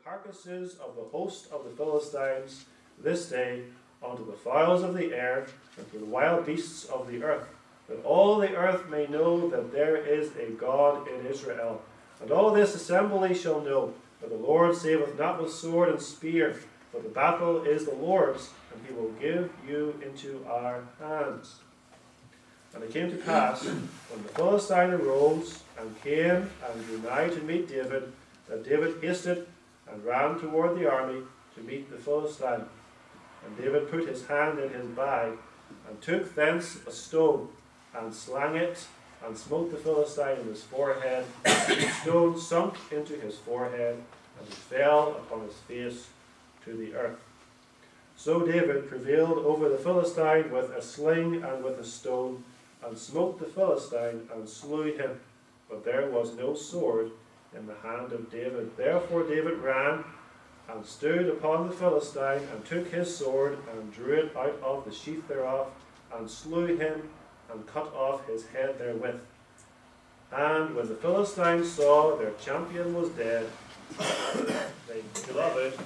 carcasses of the host of the Philistines this day unto the fowls of the air and to the wild beasts of the earth, that all the earth may know that there is a God in Israel. And all this assembly shall know that the Lord saveth not with sword and spear, but the battle is the Lord's, and he will give you into our hands. And it came to pass, when the Philistine arose and came and drew nigh to meet David, that David hasted and ran toward the army to meet the Philistine. And David put his hand in his bag, and took thence a stone, and slang it, and smote the Philistine in his forehead. And the stone sunk into his forehead, and he fell upon his face to the earth. So David prevailed over the Philistine with a sling and with a stone, and smote the Philistine, and slew him. But there was no sword in the hand of David. Therefore David ran, and stood upon the Philistine, and took his sword, and drew it out of the sheath thereof, and slew him, and cut off his head therewith. And when the Philistines saw their champion was dead, they beloved,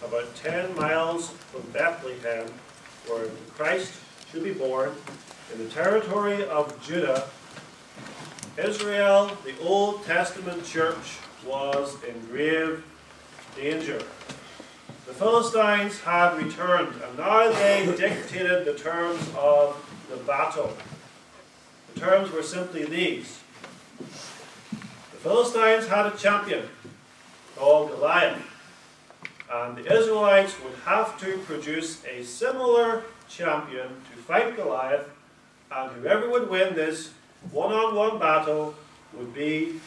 about 10 miles from Bethlehem, where Christ should be born, in the territory of Judah, Israel, the Old Testament church, was in grave danger. The Philistines had returned, and now they dictated the terms of the battle. The terms were simply these. The Philistines had a champion called Goliath, and the Israelites would have to produce a similar champion to fight Goliath, and whoever would win this one-on-one battle would be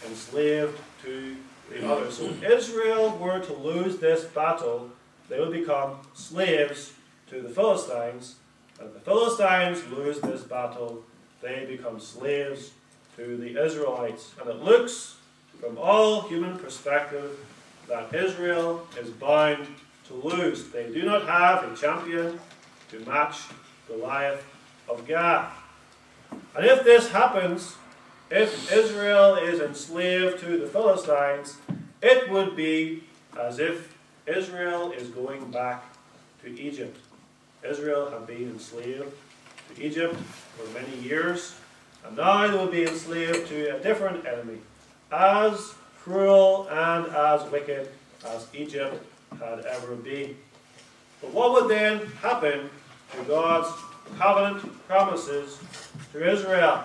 enslaved to the other. So if Israel were to lose this battle, they would become slaves to the Philistines, and if the Philistines lose this battle, they become slaves to the Israelites. And it looks, from all human perspective, that Israel is bound to lose. They do not have a champion to match Goliath of Gath. And if this happens, if Israel is enslaved to the Philistines, it would be as if Israel is going back to Egypt. Israel had been enslaved to Egypt for many years, and now they will be enslaved to a different enemy, as cruel and as wicked as Egypt had ever been. But what would then happen to God's covenant promises to Israel?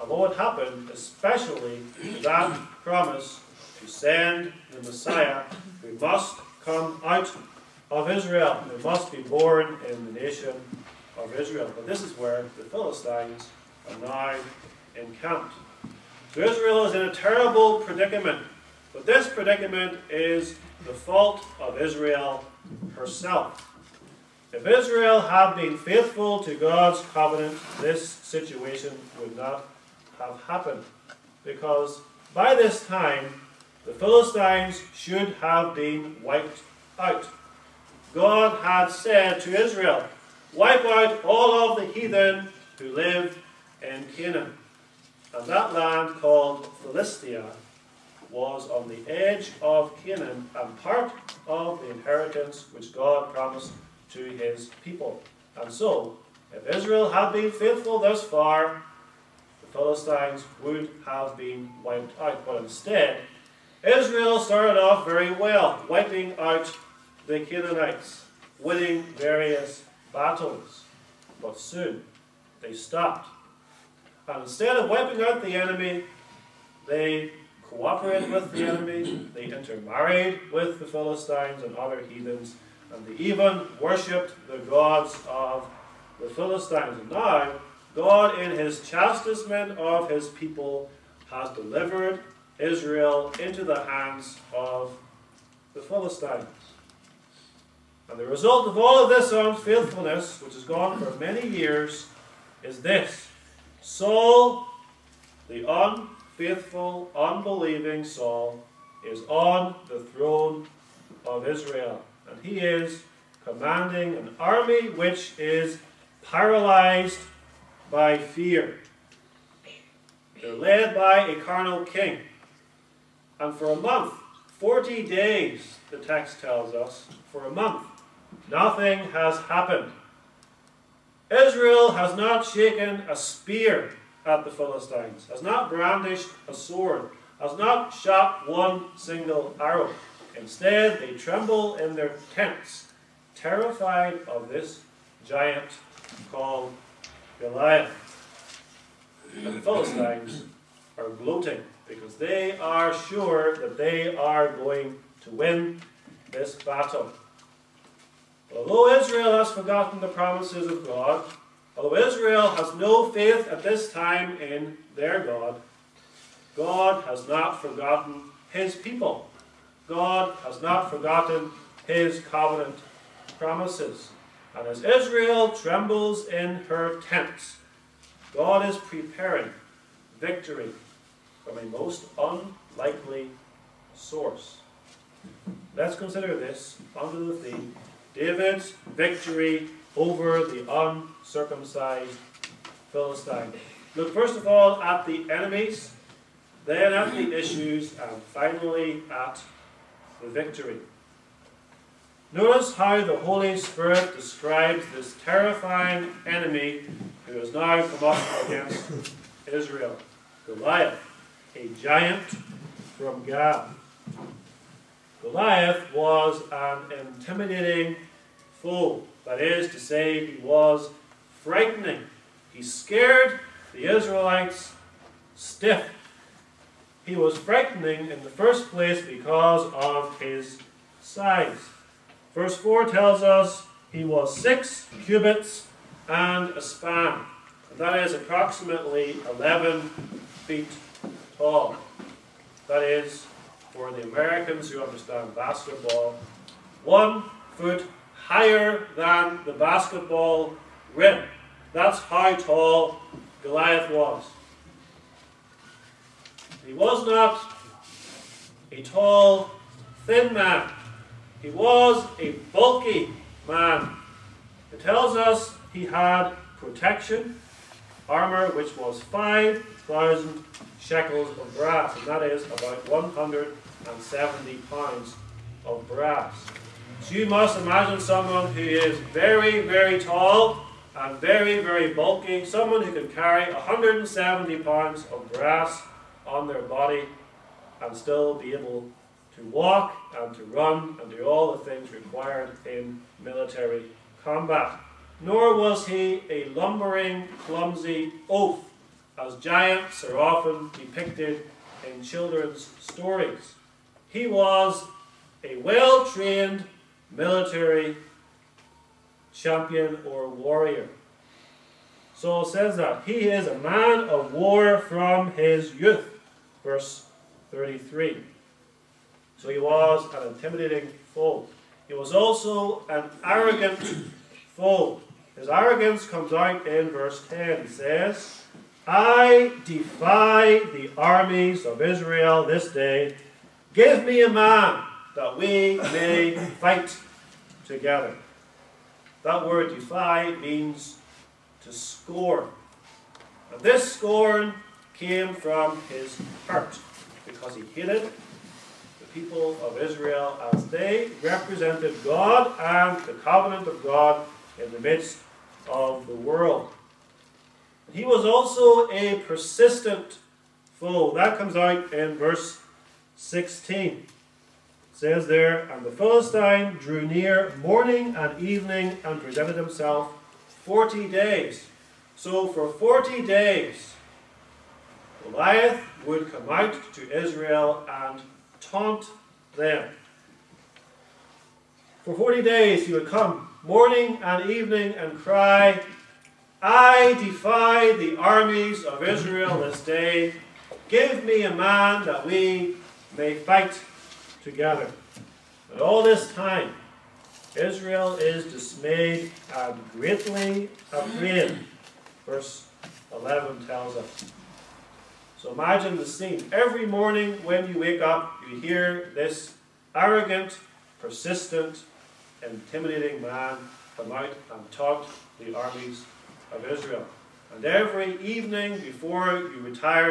And what would happen, especially that promise to send the Messiah who must come out of Israel, who must be born in the nation of Israel. But this is where the Philistines are now encamped. So Israel is in a terrible predicament. But this predicament is the fault of Israel herself. If Israel had been faithful to God's covenant, this situation would not have happened, because by this time the Philistines should have been wiped out. God had said to Israel, wipe out all of the heathen who live in Canaan. And that land called Philistia was on the edge of Canaan and part of the inheritance which God promised to his people. And so, if Israel had been faithful thus far, the Philistines would have been wiped out. But instead, Israel started off very well, wiping out the Canaanites, winning various battles. But soon, they stopped. And instead of wiping out the enemy, they cooperated with the enemy, they intermarried with the Philistines and other heathens, and they even worshipped the gods of the Philistines. And now, God, in his chastisement of his people, has delivered Israel into the hands of the Philistines. And the result of all of this unfaithfulness, which has gone for many years, is this. Saul, the unfaithful, unbelieving Saul, is on the throne of Israel. And he is commanding an army which is paralyzed by fear. They're led by a carnal king. And for a month, 40 days, the text tells us, for a month, nothing has happened. Israel has not shaken a spear at the Philistines, has not brandished a sword, has not shot one single arrow. Instead, they tremble in their tents, terrified of this giant called Goliath. And the Philistines are gloating because they are sure that they are going to win this battle. Although Israel has forgotten the promises of God, although Israel has no faith at this time in their God, God has not forgotten his people. God has not forgotten his covenant promises. And as Israel trembles in her tents, God is preparing victory from a most unlikely source. Let's consider this under the theme, David's victory over the uncircumcised Philistine. Look first of all at the enemies, then at the issues, and finally at the victory. Notice how the Holy Spirit describes this terrifying enemy who has now come up against Israel. Goliath, a giant from Gath. Goliath was an intimidating foe. That is to say, he was frightening. He scared the Israelites stiff. He was frightening in the first place because of his size. Verse 4 tells us he was 6 cubits and a span. And that is approximately 11 feet tall. That is, for the Americans who understand basketball, 1 foot higher than the basketball rim. That's how tall Goliath was. He was not a tall, thin man. He was a bulky man. It tells us he had protection, armor which was 5,000 shekels of brass, and that is about 170 pounds of brass. So you must imagine someone who is very, very tall and very, very bulky, someone who can carry 170 pounds of brass on their body and still be able to walk and to run and do all the things required in military combat. Nor was he a lumbering, clumsy oaf, as giants are often depicted in children's stories. He was a well-trained military champion or warrior. Saul says that he is a man of war from his youth. Verse 33. So he was an intimidating foe. He was also an arrogant foe. His arrogance comes out in verse 10. He says, I defy the armies of Israel this day. Give me a man that we may fight together. That word defy means to scorn. And this scorn came from his heart because he hated the people of Israel as they represented God and the covenant of God in the midst of the world. He was also a persistent foe. That comes out in verse 16. It says there, and the Philistine drew near morning and evening and presented himself 40 days. So for 40 days, Goliath would come out to Israel and taunt them. For 40 days he would come morning and evening and cry, I defy the armies of Israel this day. Give me a man that we may fight together. And all this time, Israel is dismayed and greatly afraid. Verse 11 tells us. So imagine the scene. Every morning when you wake up, you hear this arrogant, persistent, intimidating man come out and taunt the armies of Israel. And every evening before you retire